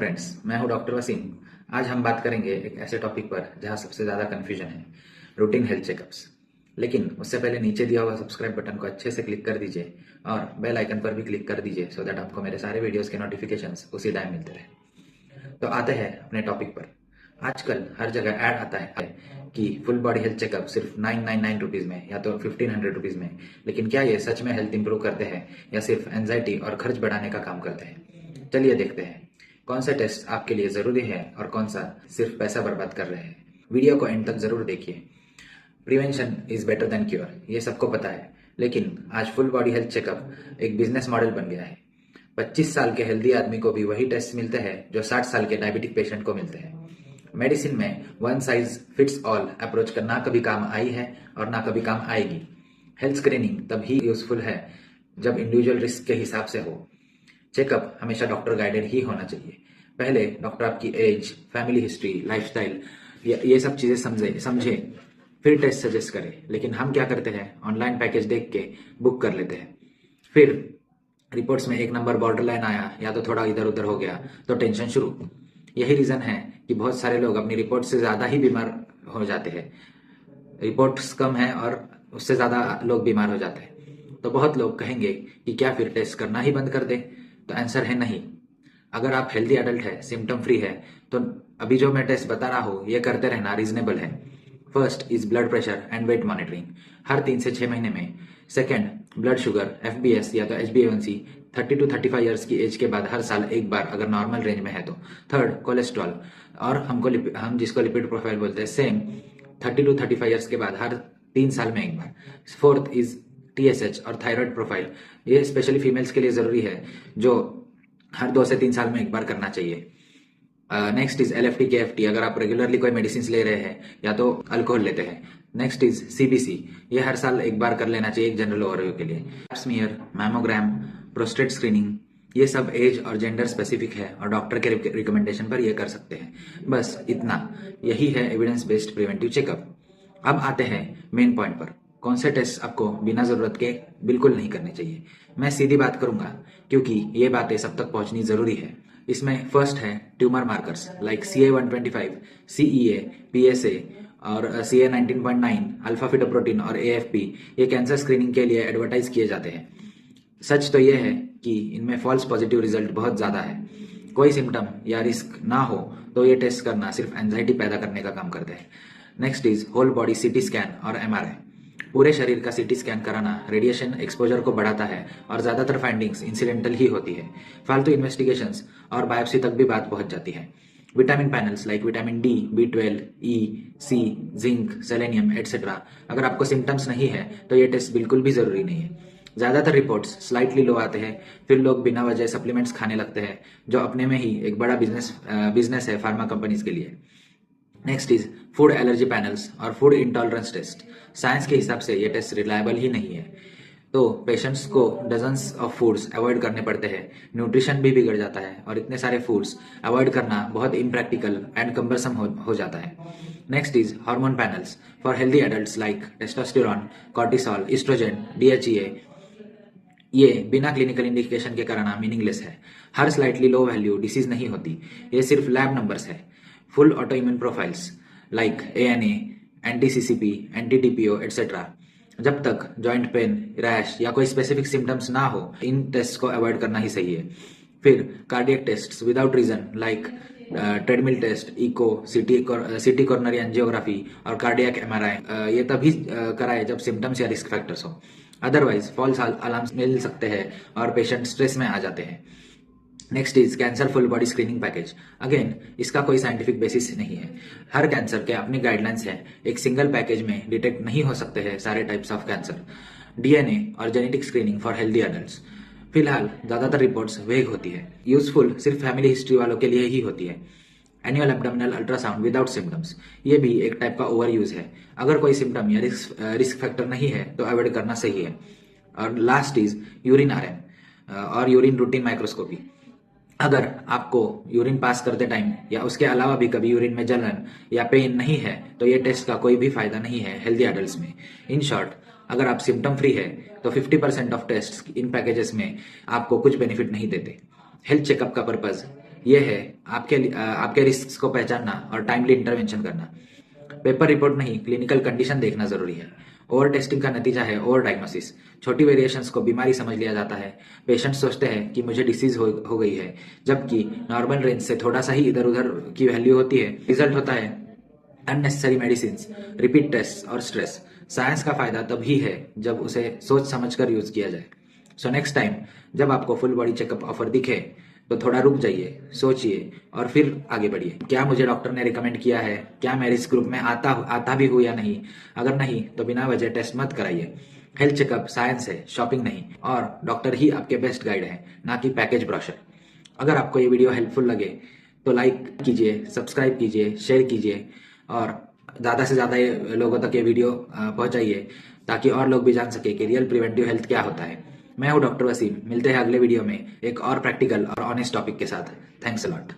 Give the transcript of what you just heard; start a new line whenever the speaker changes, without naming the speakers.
Friends, मैं हूं doctor Wasim. आज हम बात करेंगे एक ऐसे टॉपिक पर जहां सबसे ज़्यादा कन्फ्यूजन है, रूटीन हेल्थ चेकअप्स। लेकिन उससे पहले नीचे दिया हुआ सब्सक्राइब बटन को अच्छे से क्लिक कर दीजिए और बेल आइकन पर भी क्लिक कर दीजिए सो दैट आपको मेरे सारे वीडियोस के नोटिफिकेशंस उसी टाइम मिलते रहे। तो आते हैं अपने टॉपिक पर। आजकल हर जगह ऐड आता है कि फुल बॉडी हेल्थ चेकअप सिर्फ 999 रुपीज़ में या तो 1500 रुपीज़ में। लेकिन क्या ये सच में हेल्थ इंप्रूव करते हैं या सिर्फ एंजाइटी और खर्च बढ़ाने का काम करते हैं? चलिए देखते हैं कौन सा टेस्ट आपके लिए ज़रूरी है और कौन सा सिर्फ पैसा बर्बाद कर रहे हैं। वीडियो को एंड तक ज़रूर देखिए। Prevention is better than cure, ये सबको पता है, लेकिन आज फुल बॉडी हेल्थ चेकअप एक बिजनेस मॉडल बन गया है। 25 साल के हेल्दी आदमी को भी वही टेस्ट मिलते हैं जो 60 साल के डायबिटिक पेशेंट को मिलते हैं। मेडिसिन में one size fits all approach का ना कभी काम आई है और ना कभी काम आएगी। हेल्थ स्क्रीनिंग तभी यूजफुल है जब इंडिविजुअल रिस्क के हिसाब से हो। चेकअप हमेशा डॉक्टर गाइडेड ही होना चाहिए। पहले डॉक्टर आपकी एज, फैमिली हिस्ट्री, लाइफस्टाइल ये सब चीज़ें समझे फिर टेस्ट सजेस्ट करे। लेकिन हम क्या करते हैं, ऑनलाइन पैकेज देख के बुक कर लेते हैं। फिर रिपोर्ट्स में एक नंबर बॉर्डर लाइन आया या तो थोड़ा इधर उधर हो गया तो टेंशन शुरू। यही रीज़न है कि बहुत सारे लोग अपनी रिपोर्ट से ज़्यादा ही बीमार हो जाते हैं। रिपोर्ट्स कम है और उससे ज़्यादा लोग बीमार हो जाते हैं। तो बहुत लोग कहेंगे कि क्या फिर टेस्ट करना ही बंद कर दे? तो आंसर है नहीं। अगर आप हेल्दी एडल्ट है, सिम्टम फ्री है, तो अभी जो मैं टेस्ट बता रहा हूँ ये करते रहना रीजनेबल है। First is blood pressure and weight monitoring, हर 3 से 6 महीने में। सेकेंड, ब्लड शुगर, FBS या तो HbA1c 30 to 35 ईयर्स की एज के बाद हर साल एक बार अगर नॉर्मल रेंज में है तो। थर्ड, कोलेस्ट्रॉल और हम जिसको लिपिड प्रोफाइल बोलते हैं, सेम 30 to 35 ईयर्स के बाद हर 3 साल में एक बार। फोर्थ इज TSH और थायराइड प्रोफाइल, ये स्पेशली फीमेल्स के लिए ज़रूरी है जो हर 2 से 3 साल में एक बार करना चाहिए। नेक्स्ट इज LFT KFT, अगर आप रेगुलरली कोई मेडिसिन ले रहे हैं या तो अल्कोहल लेते हैं। नेक्स्ट इज CBC, ये हर साल एक बार कर लेना चाहिए एक जनरल ओवरव्यू के लिए। स्मीयर, मैमोग्राम, प्रोस्टेट स्क्रीनिंग, ये सब एज और जेंडर स्पेसिफिक है और डॉक्टर के रिकमेंडेशन पर ये कर सकते हैं। बस इतना, यही है एविडेंस बेस्ड प्रिवेंटिव चेकअप। अब आते हैं मेन पॉइंट पर, कौन से टेस्ट आपको बिना जरूरत के बिल्कुल नहीं करने चाहिए। मैं सीधी बात करूंगा क्योंकि ये बातें सब तक पहुंचनी जरूरी है। इसमें फर्स्ट है tumour markers like CA-125, CEA, PSA और CA-19.9, अल्फा फिटोप्रोटीन और AFP। ये कैंसर स्क्रीनिंग के लिए एडवर्टाइज किए जाते हैं। सच तो यह है कि इनमें फॉल्स पॉजिटिव रिजल्ट बहुत ज़्यादा है। कोई सिम्टम या रिस्क ना हो तो ये टेस्ट करना सिर्फ एंजाइटी पैदा करने का काम करते हैं। Next is whole body CT scan और MRI। पूरे शरीर का CT स्कैन कराना रेडिएशन एक्सपोजर को बढ़ाता है और ज़्यादातर फाइंडिंग्स इंसिडेंटल ही होती है। फालतू इन्वेस्टिगेशंस और बायोप्सी तक भी बात पहुंच जाती है। Vitamin panels like vitamin D, B12, E, C, zinc, selenium etcetera, अगर आपको सिम्टम्स नहीं है तो ये टेस्ट बिल्कुल भी ज़रूरी नहीं है। ज़्यादातर रिपोर्ट्स स्लाइटली लो आते हैं, फिर लोग बिना वजह सप्लीमेंट्स खाने लगते हैं जो अपने में ही एक बड़ा बिजनेस है फार्मा कंपनीज के लिए। Next is food allergy panels और फूड इंटॉलरेंस टेस्ट। साइंस के हिसाब से ये टेस्ट रिलायबल ही नहीं है, तो पेशेंट्स को डजन्स ऑफ फूड्स अवॉइड करने पड़ते हैं। न्यूट्रिशन भी बिगड़ जाता है और इतने सारे फूड्स अवॉइड करना बहुत इम्प्रैक्टिकल एंड कम्बरसम हो जाता है। Next is hormone panels for healthy adults like testosterone, cortisol, oestrogen, DHEA। ये बिना क्लिनिकल इंडिकेशन के कराना मीनिंगलेस है। हर स्लाइटली लो वैल्यू डिसीज नहीं होती, ये सिर्फ लैब नंबर्स है। Full auto immune profiles like ANA, anti-CCP, anti-TPO etcetera, जब तक जॉइंट पेन, रैश या कोई स्पेसिफिक सिम्टम्स ना हो इन टेस्ट को अवॉइड करना ही सही है। फिर cardiac test without reason like treadmill test, echo, CT coronary angiography और कार्डियक MRI, ये तभी कराए जब सिम्टम्स या रिस्क फैक्टर्स हो। अदरवाइज फॉल्स अलार्म्स मिल सकते हैं और पेशेंट स्ट्रेस में आ जाते हैं। Next is cancer full body screening package. Again, इसका कोई साइंटिफिक बेसिस नहीं है। हर कैंसर के अपनी गाइडलाइंस है। एक सिंगल पैकेज में डिटेक्ट नहीं हो सकते हैं सारे टाइप्स ऑफ कैंसर। DNA और genetic screening for healthy adults. फिलहाल ज्यादातर रिपोर्ट्स वेग होती है, यूजफुल सिर्फ फैमिली हिस्ट्री वालों के लिए ही होती है। Annual abdominal ultrasound without symptoms, ये भी एक टाइप का ओवर यूज है। अगर कोई सिम्टम या रिस्क फैक्टर नहीं है तो अवॉइड करना सही है। और लास्ट इज यूरिन RM और यूरिन रूटीन माइक्रोस्कोपी। अगर आपको यूरिन पास करते टाइम या उसके अलावा भी कभी यूरिन में जलन या पेन नहीं है तो ये टेस्ट का कोई भी फायदा नहीं है हेल्दी एडल्ट्स में। इन शॉर्ट, अगर आप सिम्टम फ्री है तो 50% ऑफ टेस्ट इन पैकेजेस में आपको कुछ बेनिफिट नहीं देते। हेल्थ चेकअप का पर्पज ये है आपके रिस्क को पहचानना और टाइमली इंटरवेंशन करना। पेपर रिपोर्ट नहीं, क्लिनिकल कंडीशन देखना जरूरी है। ओवर टेस्टिंग का नतीजा है ओवर डायग्नोसिस। छोटी वेरिएशंस को बीमारी समझ लिया जाता है। पेशेंट सोचते हैं कि मुझे डिसीज हो गई है, जबकि नॉर्मल रेंज से थोड़ा सा ही इधर उधर की वैल्यू होती है। रिजल्ट होता है अननेसेसरी मेडिसिन, रिपीट टेस्ट और स्ट्रेस। साइंस का फायदा तभी है जब उसे सोच समझकर यूज किया जाए। सो नेक्स्ट टाइम जब आपको फुल बॉडी चेकअप ऑफर दिखे तो थोड़ा रुक जाइए, सोचिए और फिर आगे बढ़िए। क्या मुझे डॉक्टर ने रिकमेंड किया है? क्या मैं रिस्क ग्रुप में आता भी हूँ या नहीं? अगर नहीं तो बिना वजह टेस्ट मत कराइए। हेल्थ चेकअप साइंस है, शॉपिंग नहीं, और डॉक्टर ही आपके बेस्ट गाइड है, ना कि पैकेज ब्रोशर। अगर आपको ये वीडियो हेल्पफुल लगे तो लाइक कीजिए, सब्सक्राइब कीजिए, शेयर कीजिए और ज़्यादा से ज़्यादा लोगों तक ये वीडियो पहुंचाइए, ताकि और लोग भी जान सके कि रियल प्रिवेंटिव हेल्थ क्या होता है। मैं हूं डॉक्टर वसीम। मिलते हैं अगले वीडियो में एक और प्रैक्टिकल और ऑनेस्ट टॉपिक के साथ। Thanks a lot.